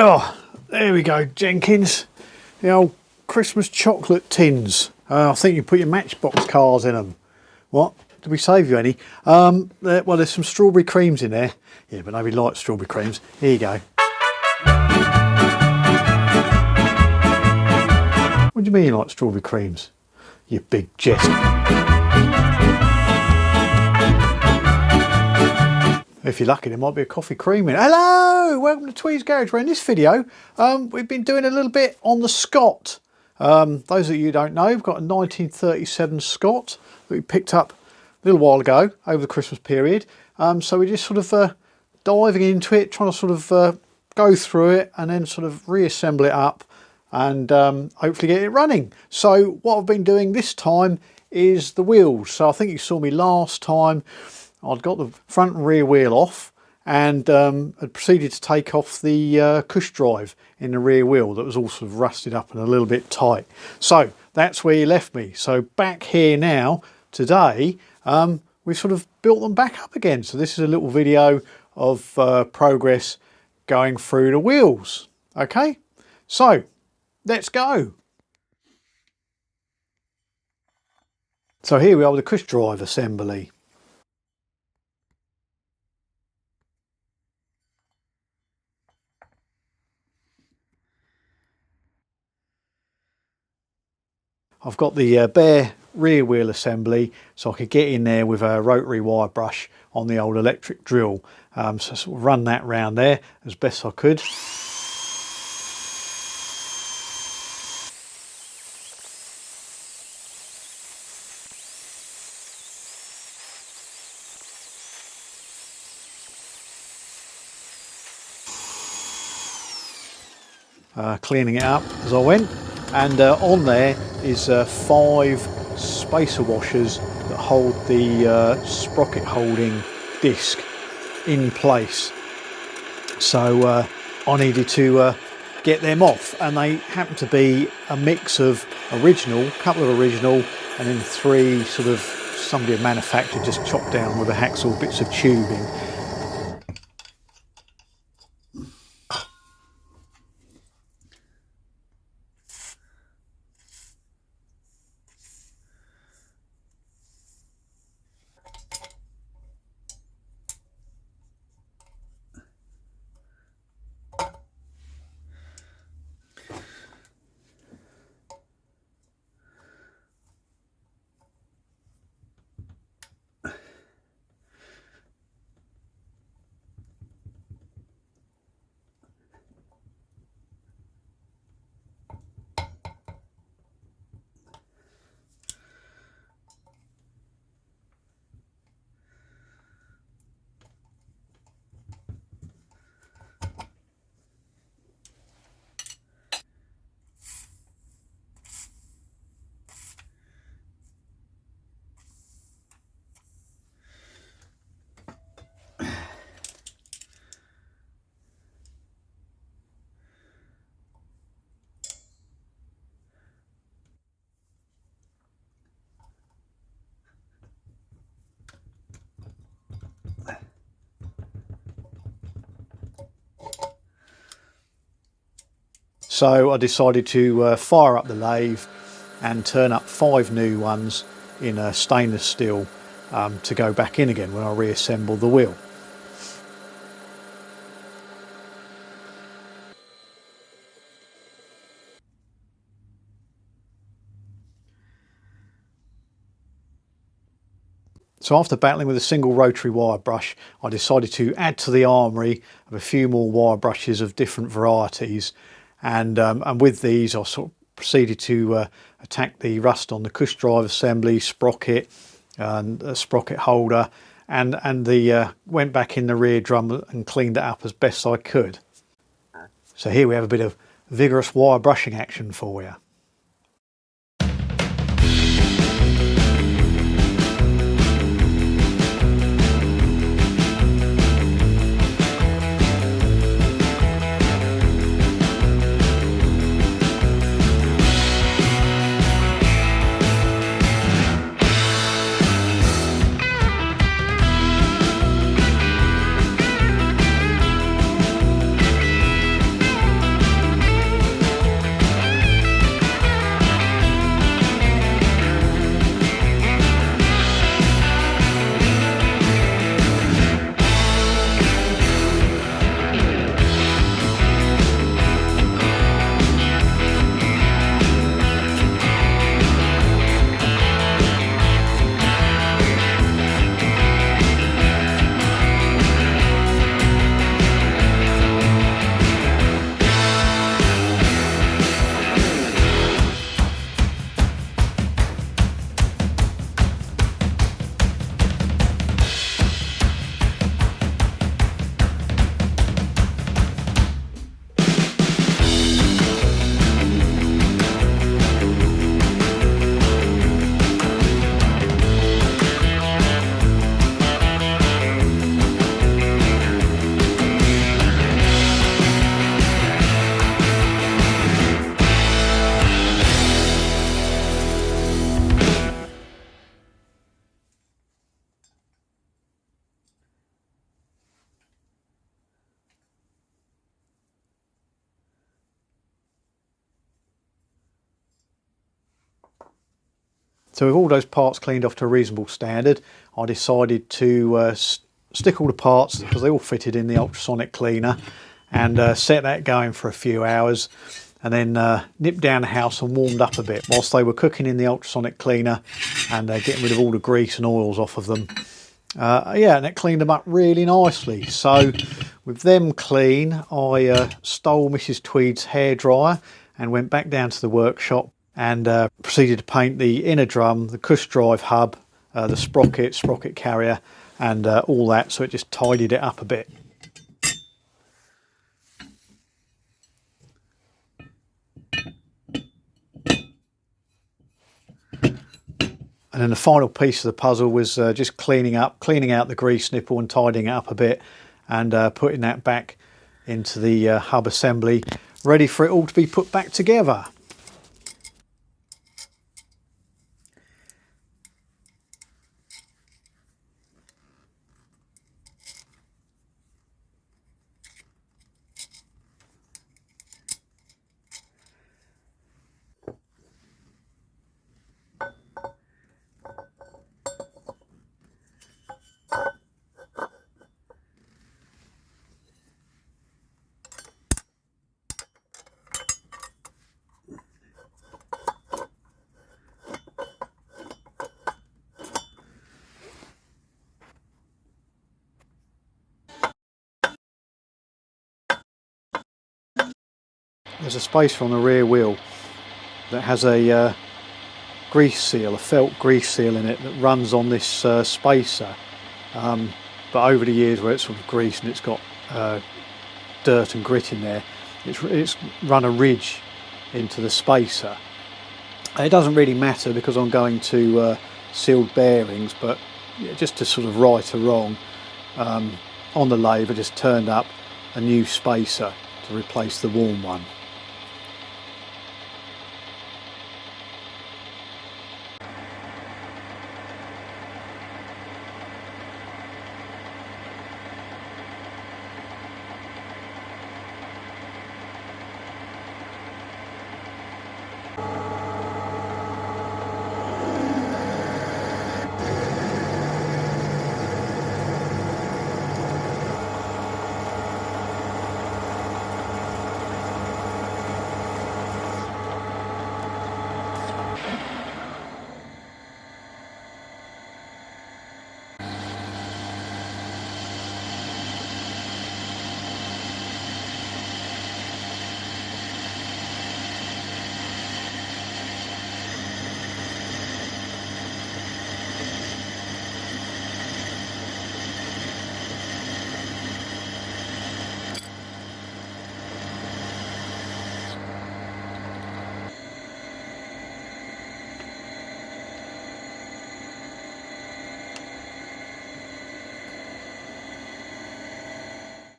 Oh, there we go, Jenkins. The old Christmas chocolate tins. I think you put your Matchbox cars in them. What? Did we save you any? Well, there's some strawberry creams in there. Yeah, but nobody likes strawberry creams. Here you go. What do you mean you like strawberry creams? You big jest. If you're lucky, there might be a coffee cream in it. Hello! Welcome to TYRE's Garage, where in this video, we've been doing a little bit on the Scott. Those of you who don't know, we've got a 1937 Scott that we picked up a little while ago, over the Christmas period. So we're just sort of diving into it, trying to sort of go through it and then sort of reassemble it up and hopefully get it running. So what I've been doing this time is the wheels. So I think you saw me last time. I'd got the front and rear wheel off and had proceeded to take off the Cush drive in the rear wheel that was all sort of rusted up and a little bit tight. So that's where you left me. So back here now, today, we've sort of built them back up again. So this is a little video of progress going through the wheels. Okay, so let's go. So here we are with the Cush drive assembly. I've got the bare rear wheel assembly, so I could get in there with a rotary wire brush on the old electric drill. So sort of run that round there as best I could. Cleaning it up as I went. And on there is 5 spacer washers that hold the sprocket holding disc in place. So I needed to get them off, and they happen to be a mix of original, a couple of original, and then 3 sort of somebody had manufactured, just chopped down with a hacksaw, bits of tubing. So I decided to fire up the lathe and turn up 5 new ones in stainless steel to go back in again when I reassemble the wheel. So after battling with a single rotary wire brush, I decided to add to the armoury of a few more wire brushes of different varieties. And with these I sort of proceeded to attack the rust on the Cush drive assembly, sprocket, and a sprocket holder, and went back in the rear drum and cleaned it up as best I could. So here we have a bit of vigorous wire brushing action for you. So with all those parts cleaned off to a reasonable standard, I decided to stick all the parts, because they all fitted in the ultrasonic cleaner, and set that going for a few hours, and then nipped down the house and warmed up a bit whilst they were cooking in the ultrasonic cleaner and getting rid of all the grease and oils off of them. Yeah, and it cleaned them up really nicely. So with them clean, I stole Mrs. Tweed's hairdryer and went back down to the workshop and proceeded to paint the inner drum, the Cush drive hub, the sprocket carrier, and all that, so it just tidied it up a bit. And then the final piece of the puzzle was just cleaning out the grease nipple and tidying it up a bit, and putting that back into the hub assembly, ready for it all to be put back together. There's a spacer on the rear wheel that has a grease seal, a felt grease seal in it that runs on this spacer. But over the years where it's sort of greased and it's got dirt and grit in there, it's run a ridge into the spacer. It doesn't really matter because I'm going to sealed bearings, but just to sort of right a wrong, on the lathe I just turned up a new spacer to replace the worn one.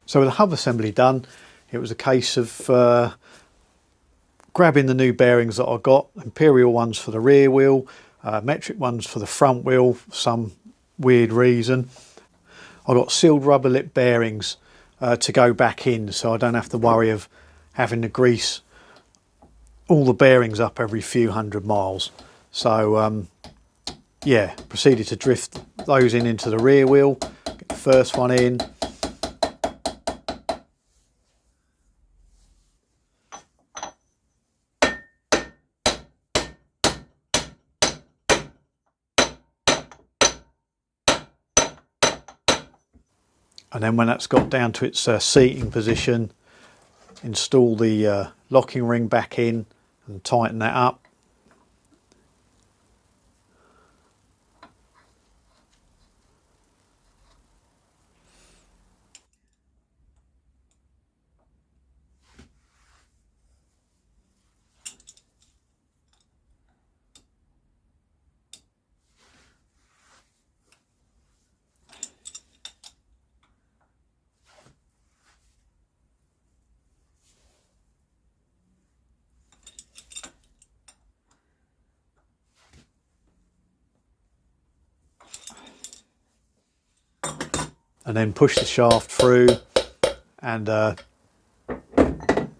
So with the hub assembly done, it was a case of grabbing the new bearings that I got, imperial ones for the rear wheel, metric ones for the front wheel for some weird reason. I got sealed rubber lip bearings to go back in, so I don't have to worry of having to grease all the bearings up every few hundred miles. So yeah, proceeded to drift those in into the rear wheel, get the first one in. And then when that's got down to its seating position, install the locking ring back in and tighten that up. And then push the shaft through and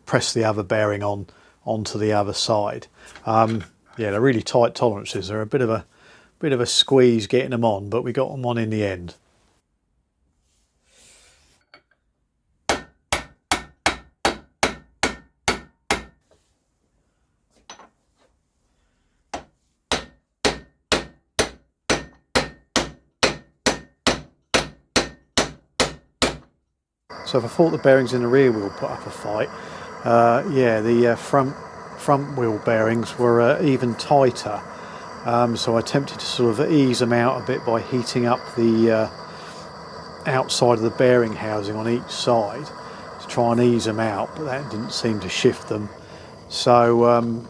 press the other bearing onto the other side. Yeah, they're really tight tolerances. They're a bit of bit of a squeeze getting them on, but we got them on in the end. So if I thought the bearings in the rear wheel put up a fight, yeah, the front wheel bearings were even tighter. So I attempted to sort of ease them out a bit by heating up the outside of the bearing housing on each side to try and ease them out, but that didn't seem to shift them. So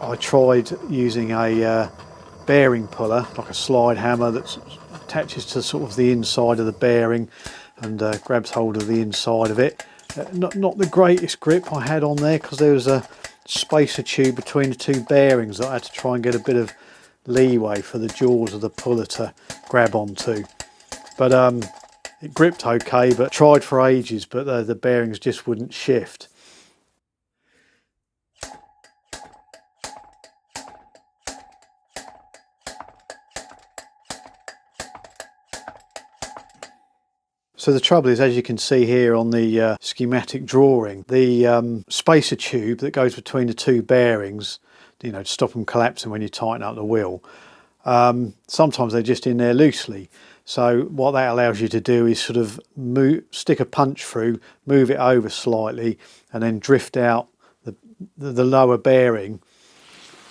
I tried using a bearing puller, like a slide hammer that attaches to sort of the inside of the bearing and grabs hold of the inside of it. Not the greatest grip I had on there because there was a spacer tube between the two bearings that I had to try and get a bit of leeway for the jaws of the puller to grab onto. But it gripped okay, but tried for ages, but the bearings just wouldn't shift. So the trouble is, as you can see here on the schematic drawing, the spacer tube that goes between the two bearings, you know, to stop them collapsing when you tighten up the wheel, sometimes they're just in there loosely. So what that allows you to do is sort of stick a punch through, move it over slightly, and then drift out the lower bearing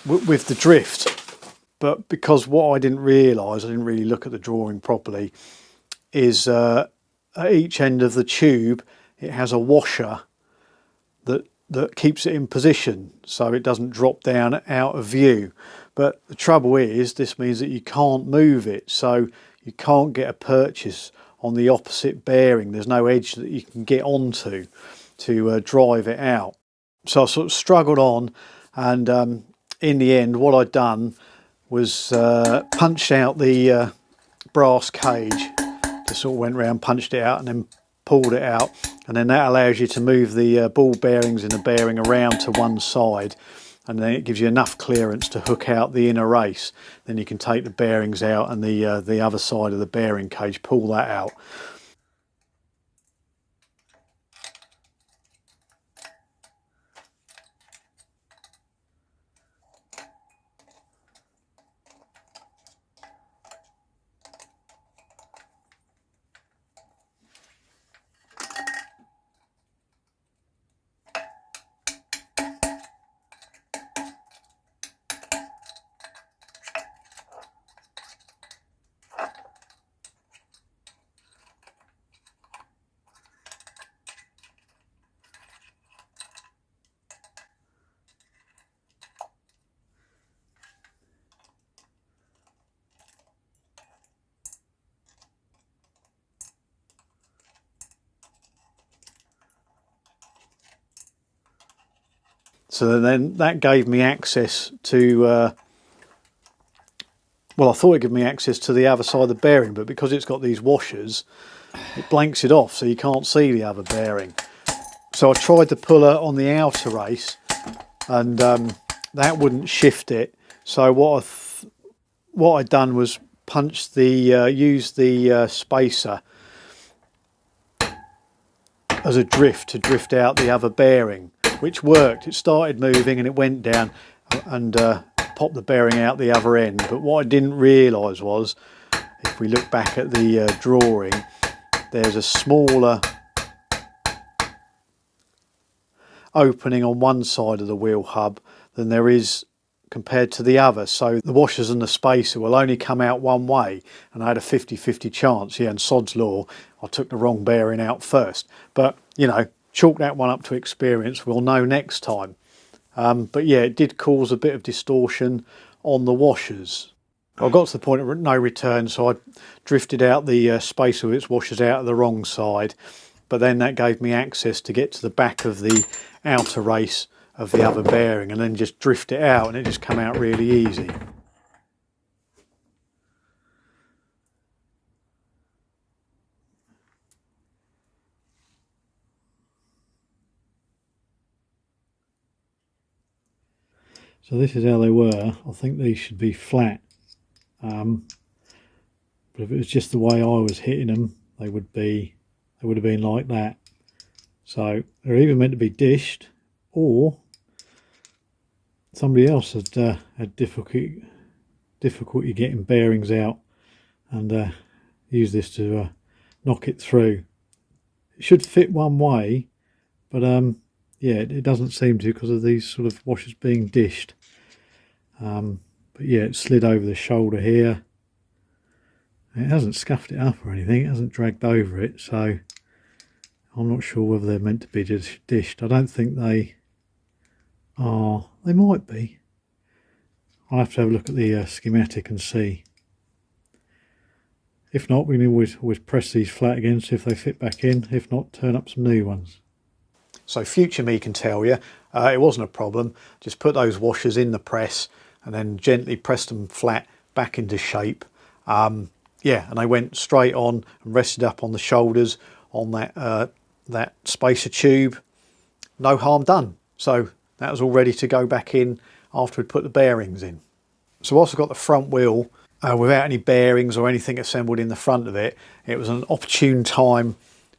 with the drift. But because what I didn't realise, I didn't really look at the drawing properly, is at each end of the tube it has a washer that keeps it in position so it doesn't drop down out of view. But the trouble is, this means that you can't move it, so you can't get a purchase on the opposite bearing. There's no edge that you can get onto to drive it out. So I sort of struggled on, and in the end what I'd done was punched out the brass cage. Just sort of went round, punched it out, and then pulled it out, and then that allows you to move the ball bearings in the bearing around to one side, and then it gives you enough clearance to hook out the inner race. Then you can take the bearings out and the other side of the bearing cage, pull that out. So then that gave me access to, well, I thought it gave me access to the other side of the bearing, but because it's got these washers, it blanks it off so you can't see the other bearing. So I tried the puller on the outer race, and that wouldn't shift it. So what I'd done was punch use the spacer as a drift to drift out the other bearing, which worked. It started moving and it went down and popped the bearing out the other end. But what I didn't realise was, if we look back at the drawing, there's a smaller opening on one side of the wheel hub than there is compared to the other. So the washers and the spacer will only come out one way, and I had a 50-50 chance. Yeah, and sod's law, I took the wrong bearing out first. But, you know, chalk that one up to experience. We'll know next time. But yeah, it did cause a bit of distortion on the washers. I got to the point of no return, so I drifted out the spacer with its washers out of the wrong side. But then that gave me access to get to the back of the outer race of the other bearing, and then just drift it out, and it just came out really easy. So this is how they were. I think these should be flat But if it was just the way I was hitting them, they would have been like that. So they're either meant to be dished, or somebody else had difficulty getting bearings out, and use this to knock it through. It should fit one way, but yeah, it doesn't seem to, because of these sort of washers being dished. But yeah, it slid over the shoulder here. It hasn't scuffed it up or anything, it hasn't dragged over it, so I'm not sure whether they're meant to be dished. I don't think they are. They might be. I'll have to have a look at the schematic and see. If not, we can always press these flat again, see if they fit back in. If not, turn up some new ones. So future me can tell you, it wasn't a problem. Just put those washers in the press and then gently press them flat back into shape. Yeah, and they went straight on and rested up on the shoulders on that spacer tube. No harm done. So that was all ready to go back in after we'd put the bearings in. So whilst I've got the front wheel without any bearings or anything assembled in the front of it, it was an opportune time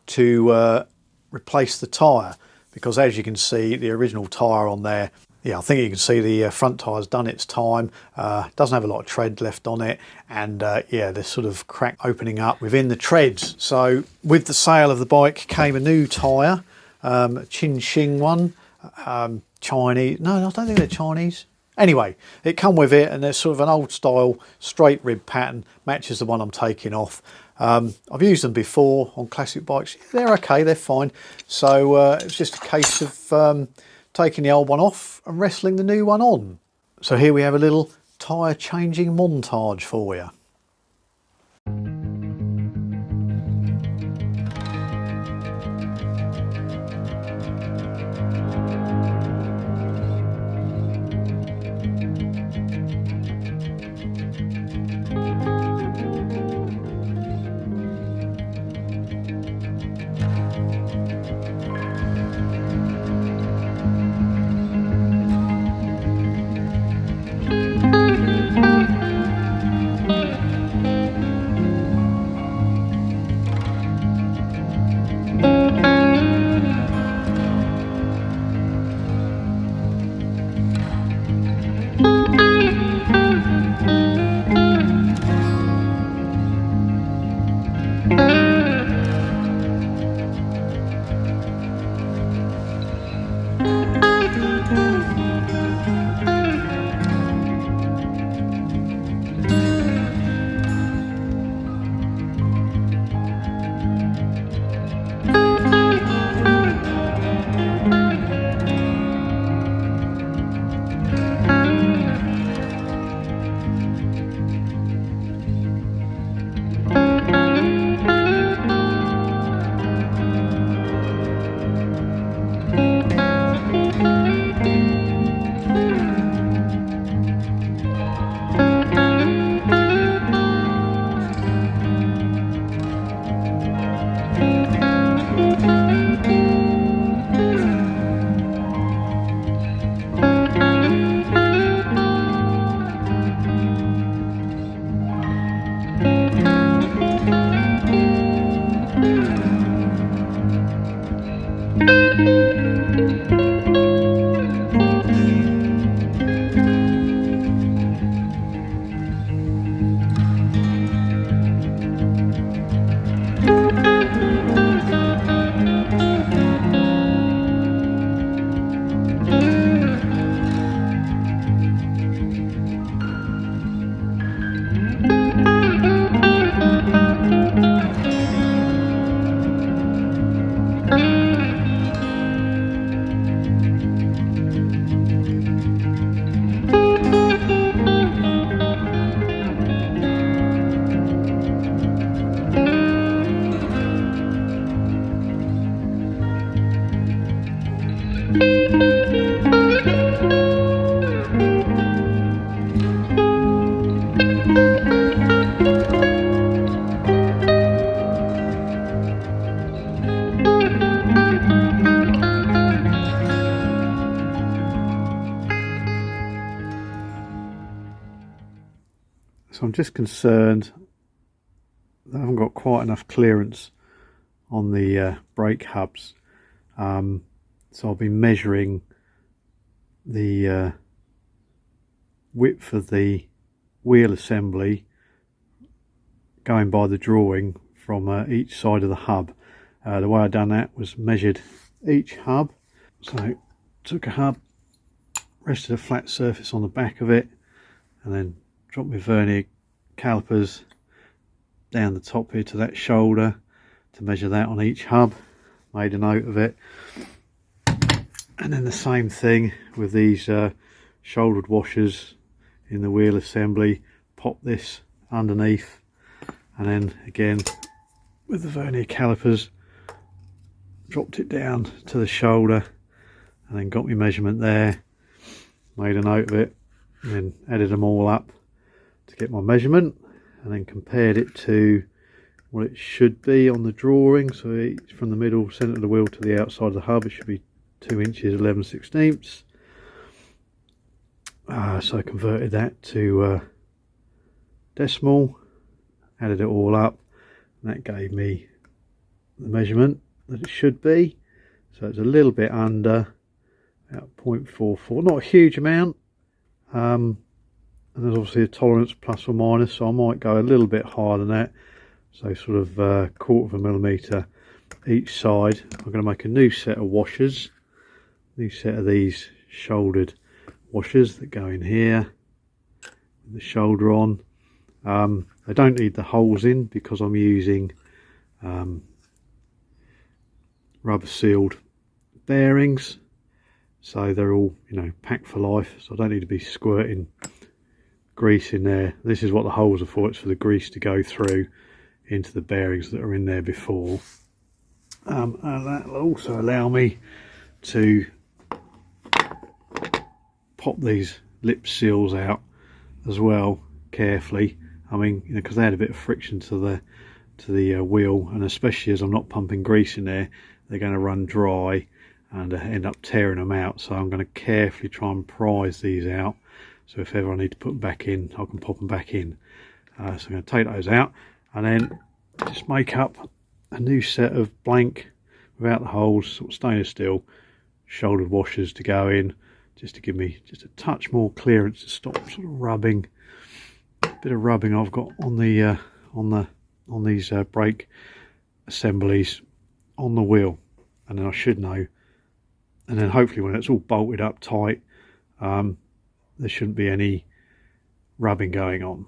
to replace the tyre, because as you can see, the original tyre on there, yeah, I think you can see the front tyre's done its time. Doesn't have a lot of tread left on it, and yeah, there's sort of crack opening up within the treads. So with the sale of the bike came a new tyre, a Chin Shing one, Chinese. No, I don't think they're Chinese. Anyway, it come with it, and there's sort of an old style straight rib pattern, matches the one I'm taking off. I've used them before on classic bikes. They're okay, they're fine. So it's just a case of taking the old one off and wrestling the new one on. So here we have a little tyre changing montage for you. So I'm just concerned that I haven't got quite enough clearance on the brake hubs. So I'll be measuring the width of the wheel assembly going by the drawing from each side of the hub. The way I done that was measured each hub. So took a hub, rested a flat surface on the back of it, and then dropped my vernier calipers down the top here to that shoulder to measure that on each hub. Made a note of it. And then the same thing with these shouldered washers in the wheel assembly. Pop this underneath, and then again with the vernier calipers dropped it down to the shoulder, and then got my measurement there, made a note of it, and then added them all up to get my measurement, and then compared it to what it should be on the drawing. So from the middle centre of the wheel to the outside of the hub, it should be 2 inches 11/16. So I converted that to decimal, added it all up, and that gave me the measurement that it should be. So it's a little bit under, about 0.44, not a huge amount, and there's obviously a tolerance plus or minus, so I might go a little bit higher than that, so sort of 1/4 millimetre each side. I'm going to make a new set of washers, new set of these shouldered washers that go in here with the shoulder on. I don't need the holes in because I'm using rubber sealed bearings, so they're all, you know, packed for life, so I don't need to be squirting grease in there. This is what the holes are for. It's for the grease to go through into the bearings that are in there before, and that will also allow me to pop these lip seals out as well carefully. I mean, you know, because they had a bit of friction to the wheel, and especially as I'm not pumping grease in there, they're going to run dry and end up tearing them out. So I'm going to carefully try and prise these out, so if ever I need to put them back in, I can pop them back in. So I'm going to take those out and then just make up a new set of blank, without the holes, sort of stainless steel shouldered washers to go in, just to give me just a touch more clearance to stop sort of rubbing, bit of rubbing I've got on the on these brake assemblies on the wheel. And then I should know, and then hopefully when it's all bolted up tight, there shouldn't be any rubbing going on.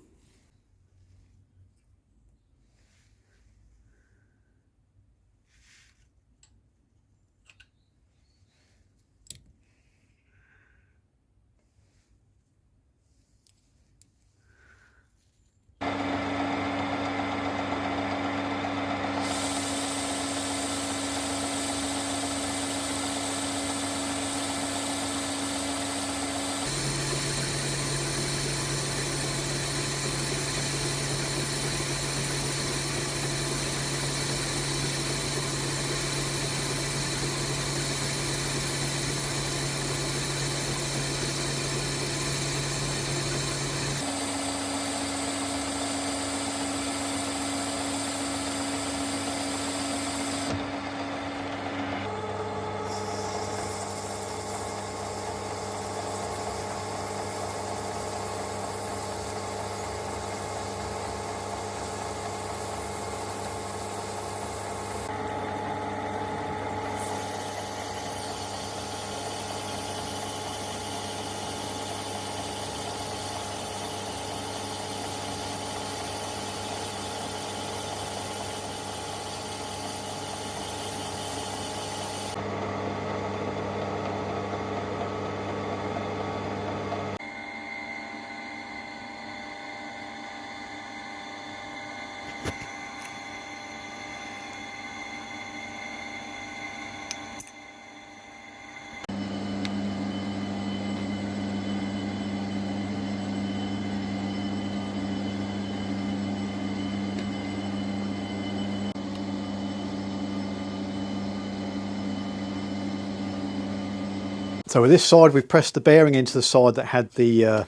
So with this side, we've pressed the bearing into the side that had the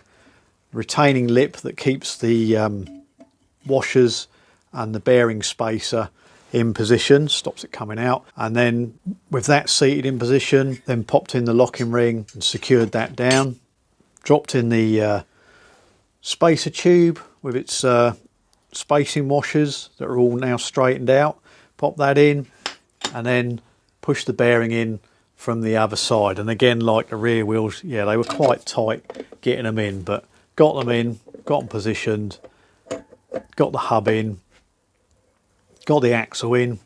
retaining lip that keeps the washers and the bearing spacer in position, stops it coming out. And then with that seated in position, then popped in the locking ring and secured that down. Dropped in the spacer tube with its spacing washers that are all now straightened out. Pop that in and then push the bearing in from the other side. And again, like the rear wheels, yeah, they were quite tight getting them in, but got them in, got them positioned, got the hub in, got the axle in.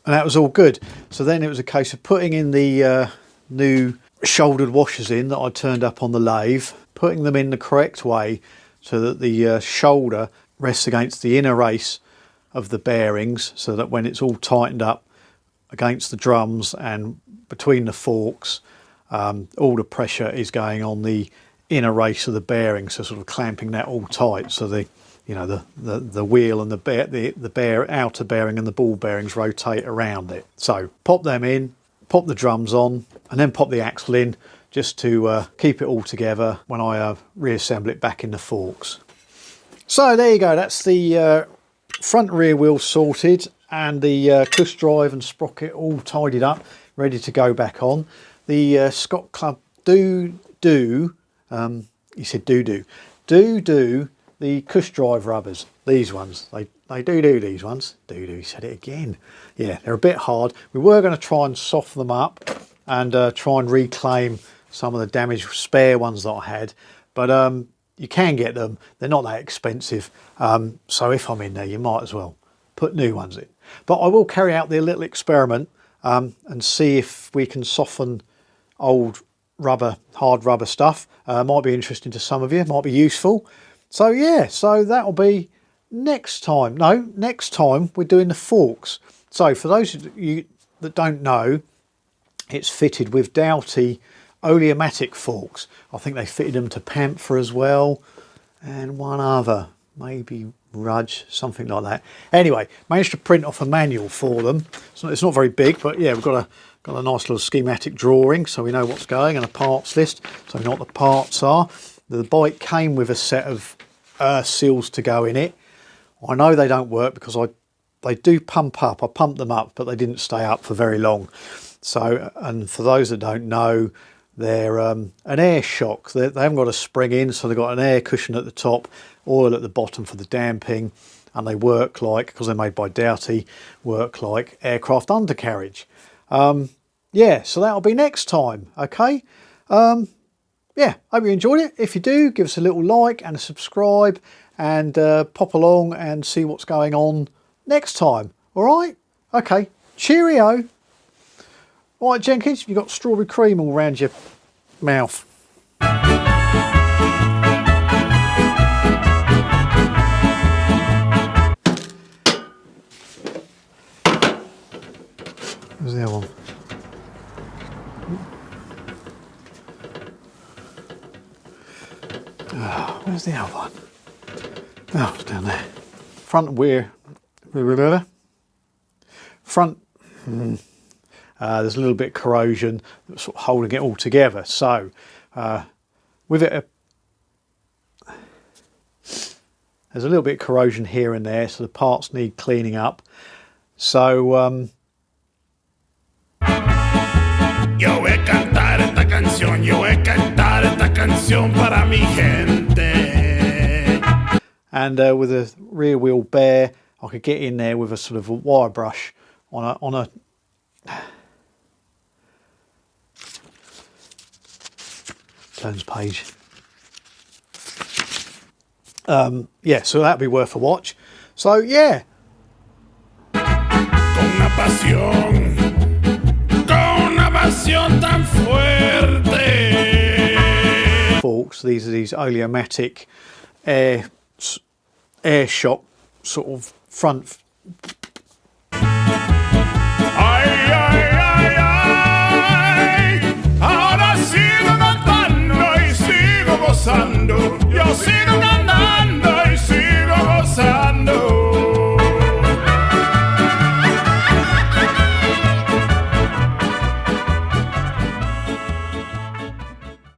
And that was all good. So then it was a case of putting in the new shouldered washers in that I turned up on the lathe, putting them in the correct way so that the shoulder rests against the inner race of the bearings, so that when it's all tightened up against the drums and between the forks, all the pressure is going on the inner race of the bearing, so sort of clamping that all tight, so the the wheel and the outer bearing and the ball bearings rotate around it. So pop them in, pop the drums on, and then pop the axle in just to keep it all together when I reassemble it back in the forks. So there you go, that's the front and rear wheel sorted, and the Cush drive and sprocket all tidied up, ready to go back on. The Scott Club do he said do the Cush drive rubbers, these ones, they do these ones, he said it again. Yeah, they're a bit hard. We were going to try and soften them up and try and reclaim some of the damaged spare ones that I had, but you can get them, they're not that expensive, so if I'm in there you might as well put new ones in. But I will carry out the little experiment and see if we can soften old rubber, hard rubber stuff. Might be interesting to some of you, might be useful. So yeah, so that'll be next time. No, next time we're doing the forks. So for those of you that don't know, it's fitted with Doughty oleomatic forks. I think they fitted them to Panther as well, and one other, maybe Rudge, something like that. Anyway, managed to print off a manual for them. It's not very big, but yeah, we've got a nice little schematic drawing, so we know what's going, and a parts list, so we know what the parts are. The bike came with a set of seals to go in it. I know they don't work because they do pump up. I pumped them up, but they didn't stay up for very long. So, and for those that don't know, they're an air shock. They haven't got a spring in, so they've got an air cushion at the top, oil at the bottom for the damping, and they work like, because they're made by Doughty, work like aircraft undercarriage. Yeah, so that'll be next time, okay? Yeah, hope you enjoyed it. If you do, give us a little like and a subscribe, and pop along and see what's going on next time. All right? Okay, cheerio. All right, Jenkins, you've got strawberry cream all around your mouth. Where's the other one? Oh, where's the other one? Oh, it's down there. Front rear. Front. There's a little bit of corrosion that's sort of holding it all together. So, with it, there's a little bit of corrosion here and there, so the parts need cleaning up. So, yo voy a cantar esta canción, yo voy a cantar esta canción para mi gente. And with a rear wheel bare, I could get in there with a sort of a wire brush on a turns page. Yeah, so that'd be worth a watch. So yeah. Con una pasión tan fuerte. Forks, these are these oleomatic air shock sort of front